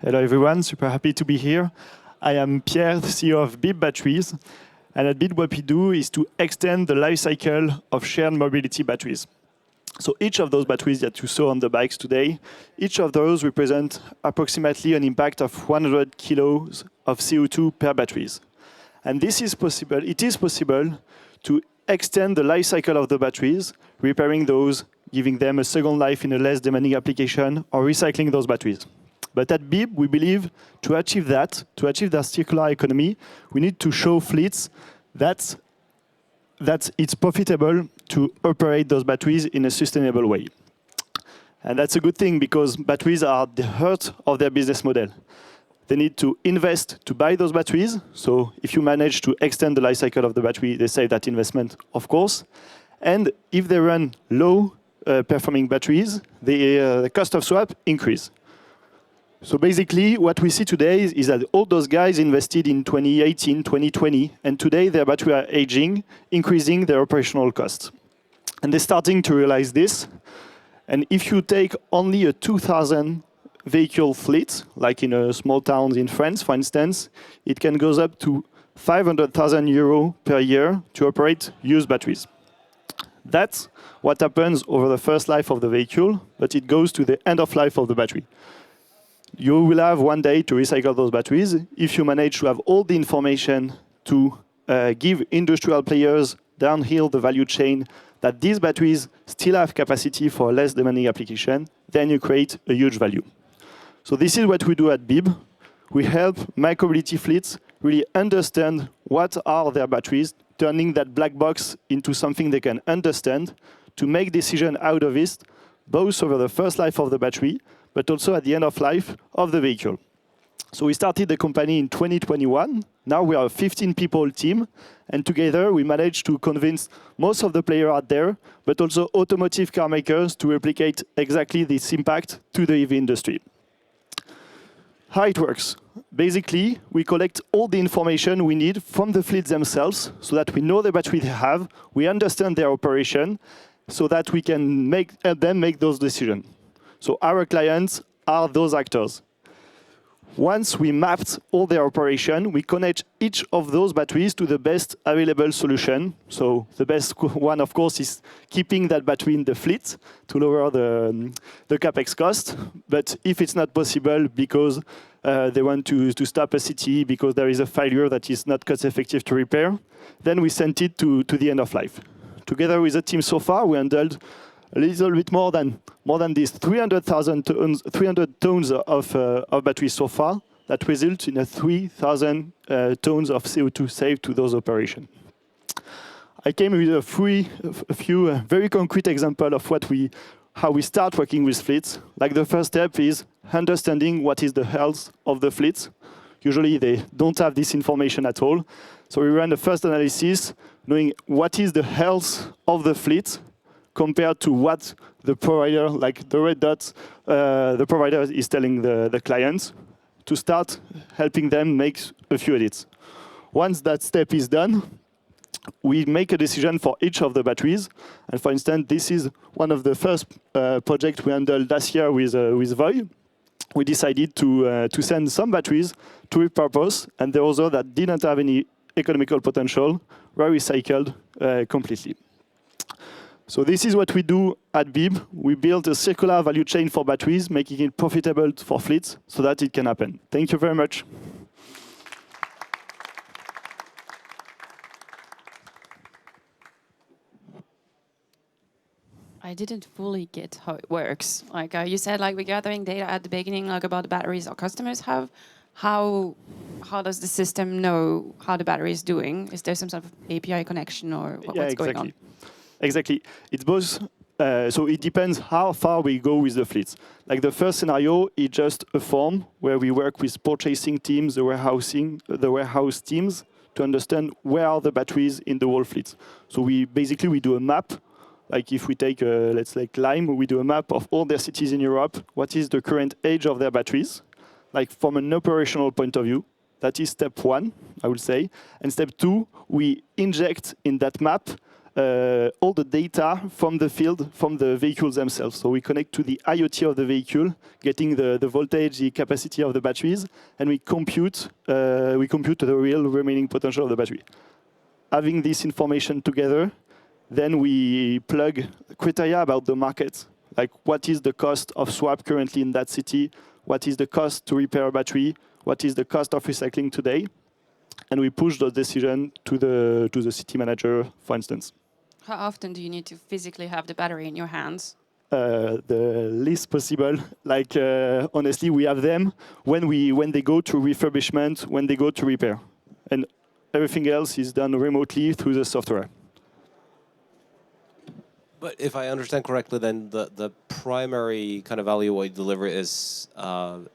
Hello everyone, super happy to be here. I am Pierre, CEO of Bib Batteries, and at Bib what we do is to extend the life cycle of shared mobility batteries. So each of those batteries that you saw on the bikes today, each of those represent approximately an impact of 100 kilos of CO2 per batteries. And this is possible, it is possible to extend the life cycle of the batteries, repairing those, giving them a second life in a less demanding application, or recycling those batteries. But at Bib, we believe to achieve that circular economy, we need to show fleets that it's profitable to operate those batteries in a sustainable way. And that's a good thing because batteries are the heart of their business model. They need to invest to buy those batteries. So if you manage to extend the life cycle of the battery, they save that investment, of course. And if they run low performing batteries, the cost of swap increase. So basically, what we see today is that all those guys invested in 2018, 2020, and today their batteries are aging, increasing their operational costs. And they're starting to realize this. And if you take only a 2,000 vehicle fleet, like in a small town in France, for instance, it can go up to 500,000 euros per year to operate used batteries. That's what happens over the first life of the vehicle, but it goes to the end of life of the battery. You will have one day to recycle those batteries if you manage to have all the information to give industrial players downhill the value chain that these batteries still have capacity for a less demanding application, then you create a huge value. So this is what we do at Bib. We help micromobility fleets really understand what are their batteries, turning that black box into something they can understand to make decisions out of it, both over the first life of the battery, but also at the end of life of the vehicle. So we started the company in 2021. Now we are a 15-people team, and together we managed to convince most of the players out there, but also automotive car makers to replicate exactly this impact to the EV industry. How it works? Basically, we collect all the information we need from the fleets themselves so that we know the battery they have, we understand their operation, so that we can help them make those decisions. So our clients are those actors. Once we mapped all their operation, we connect each of those batteries to the best available solution. So the best one, of course, is keeping that battery in the fleet to lower the capex cost. But if it's not possible because they want to stop a city because there is a failure that is not cost effective to repair, then we send it to the end of life. Together with the team so far, we handled a little bit more than these 300 tons of batteries so far that result in 3,000 tons of CO2 saved to those operations. I came with a few very concrete examples of how we start working with fleets. Like the first step is understanding what is the health of the fleets. Usually they don't have this information at all. So we ran the first analysis, knowing what is the health of the fleet compared to what the provider, like the red dots, the provider is telling the clients to start helping them make a few edits. Once that step is done, we make a decision for each of the batteries. And for instance, this is one of the first projects we handled last year with Voy. We decided to send some batteries to repurpose, and the others that didn't have any economical potential were recycled completely. So this is what we do at Bib. We build a circular value chain for batteries, making it profitable for fleets so that it can happen. Thank you very much. I didn't fully get how it works. Like you said, like we're gathering data at the beginning, like about the batteries our customers have. How does the system know how the battery is doing? Is there some sort of API connection or what's going on? Exactly. It's both. So it depends how far we go with the fleets. Like the first scenario is just a form where we work with purchasing teams, the warehouse teams to understand where are the batteries in the whole fleet. So we do a map. Like if we take, let's say Lime, we do a map of all their cities in Europe. What is the current age of their batteries? Like from an operational point of view, that is step one, I would say. And step two, we inject in that map all the data from the field, from the vehicles themselves. So we connect to the IoT of the vehicle, getting the voltage, the capacity of the batteries, and we compute the real remaining potential of the battery. Having this information together, then we plug criteria about the market, like what is the cost of swap currently in that city, what is the cost to repair a battery, what is the cost of recycling today, and we push those decisions to the city manager, for instance. How often do you need to physically have the battery in your hands? The least possible. Like honestly, we have them when they go to refurbishment, when they go to repair, and everything else is done remotely through the software. But if I understand correctly, then the primary kind of value what you deliver is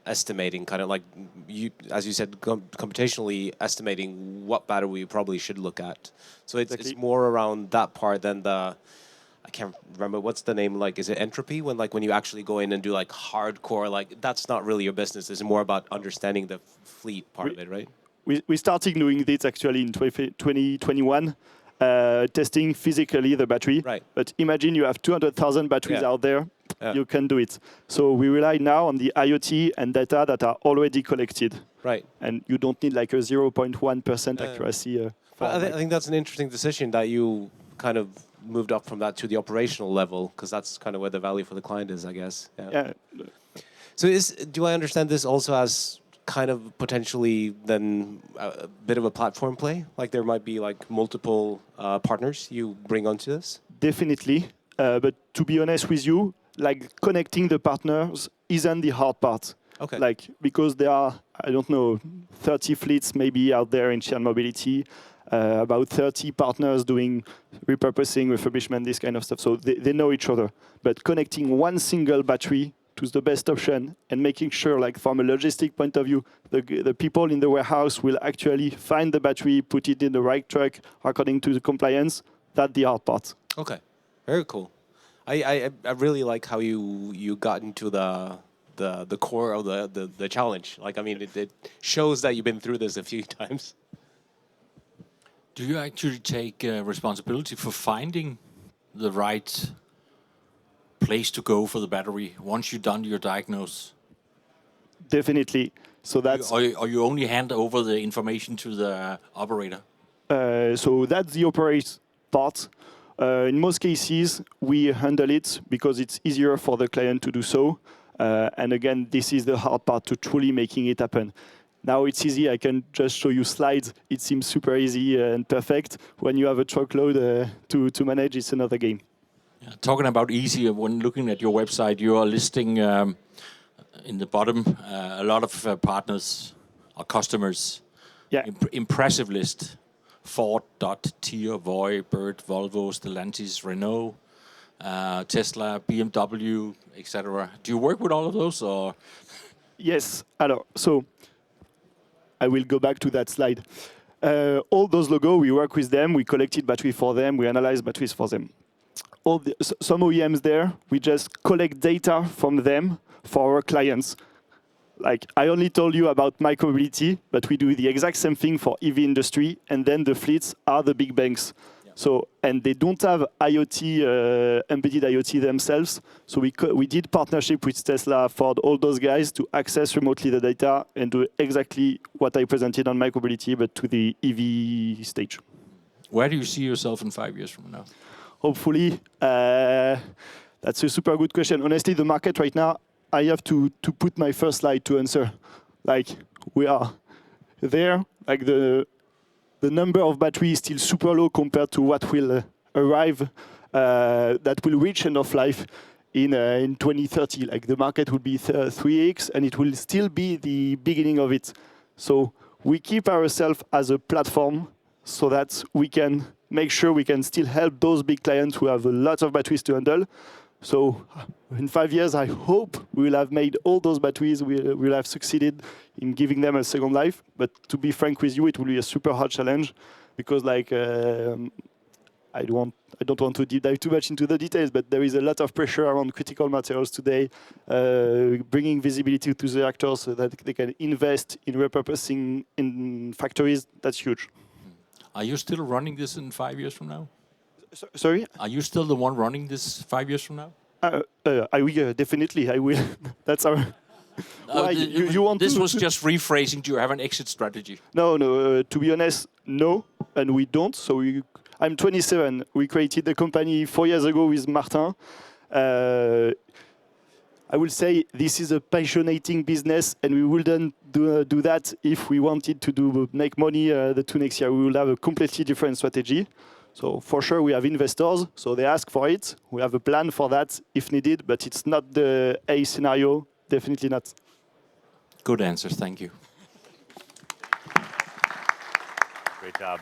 estimating, kind of like you, as you said, computationally estimating what battery we probably should look at. So it's more around that part than the, I can't remember what's the name, like is it entropy, when you actually go in and do like hardcore, like that's not really your business. It's more about understanding the fleet part of it, right? We started doing this actually in 2021. Testing physically the battery. Right. But imagine you have 200,000 batteries out there, you can do it. So we rely now on the IoT and data that are already collected. Right. And you don't need like a 0.1% accuracy. I think that's an interesting decision that you kind of moved up from that to the operational level, because that's kind of where the value for the client is, I guess. Yeah. So do I understand this also as kind of potentially then a bit of a platform play? Like there might be like multiple partners you bring onto this? Definitely. But to be honest with you, like connecting the partners isn't the hard part. Okay. Like because there are, I don't know, 30 fleets maybe out there in shared mobility, about 30 partners doing repurposing, refurbishment, this kind of stuff. So they know each other. But connecting one single battery to the best option and making sure, like from a logistic point of view, the people in the warehouse will actually find the battery, put it in the right truck according to the compliance. That's the hard part. Okay, very cool. I really like how you got into the core of the challenge. Like, I mean, it shows that you've been through this a few times. Do you actually take responsibility for finding the right place to go for the battery once you've done your diagnose? Definitely. So that's. Or you only hand over the information to the operator? So that's the operator part. In most cases, we handle it because it's easier for the client to do so. And again, this is the hard part to truly making it happen. Now it's easy. I can just show you slides. It seems super easy and perfect. When you have a truckload to manage, it's another game. Yeah, talking about easy, when looking at your website, you are listing in the bottom a lot of partners or customers. Yeah. Impressive list. Ford, Dot, Tier, Voy, Bird, Volvo, Stellantis, Renault, Tesla, BMW, etc. Do you work with all of those, or? Yes. So I will go back to that slide. All those logos, we work with them. We collected battery for them. We analyze batteries for them. Some OEMs there, we just collect data from them for our clients. Like I only told you about micromobility, but we do the exact same thing for EV industry, and then the fleets are the big banks. Yeah. So, and they don't have IoT, embedded IoT themselves. So we did partnership with Tesla, Ford, all those guys to access remotely the data and do exactly what I presented on micromobility, but to the EV stage. Where do you see yourself in 5 years from now? Hopefully, that's a super good question. Honestly, the market right now, I have to put my first slide to answer. Like we are there, like the number of batteries is still super low compared to what will arrive, that will reach end of life in 2030. Like the market will be 3x, and it will still be the beginning of it. So we keep ourselves as a platform so that we can make sure we can still help those big clients who have a lot of batteries to handle. So in 5 years, I hope we will have made all those batteries, we will have succeeded in giving them a second life. But to be frank with you, it will be a super hard challenge because like, I don't want to deep dive too much into the details, but there is a lot of pressure around critical materials today, bringing visibility to the actors so that they can invest in repurposing in factories. That's huge. Are you still running this in 5 years from now? Sorry? Are you still the one running this 5 years from now? I will, definitely, I will. That's our... Why? You want this to... was just rephrasing. Do you have an exit strategy? No, to be honest, no, and we don't. So I'm 27. We created the company 4 years ago with Martin. I will say this is a passionating business, and we wouldn't do that if we wanted to make money the 2 next year. We will have a completely different strategy. So for sure, we have investors, so they ask for it. We have a plan for that if needed, but it's not the A scenario, definitely not. Good answers, thank you. Great job.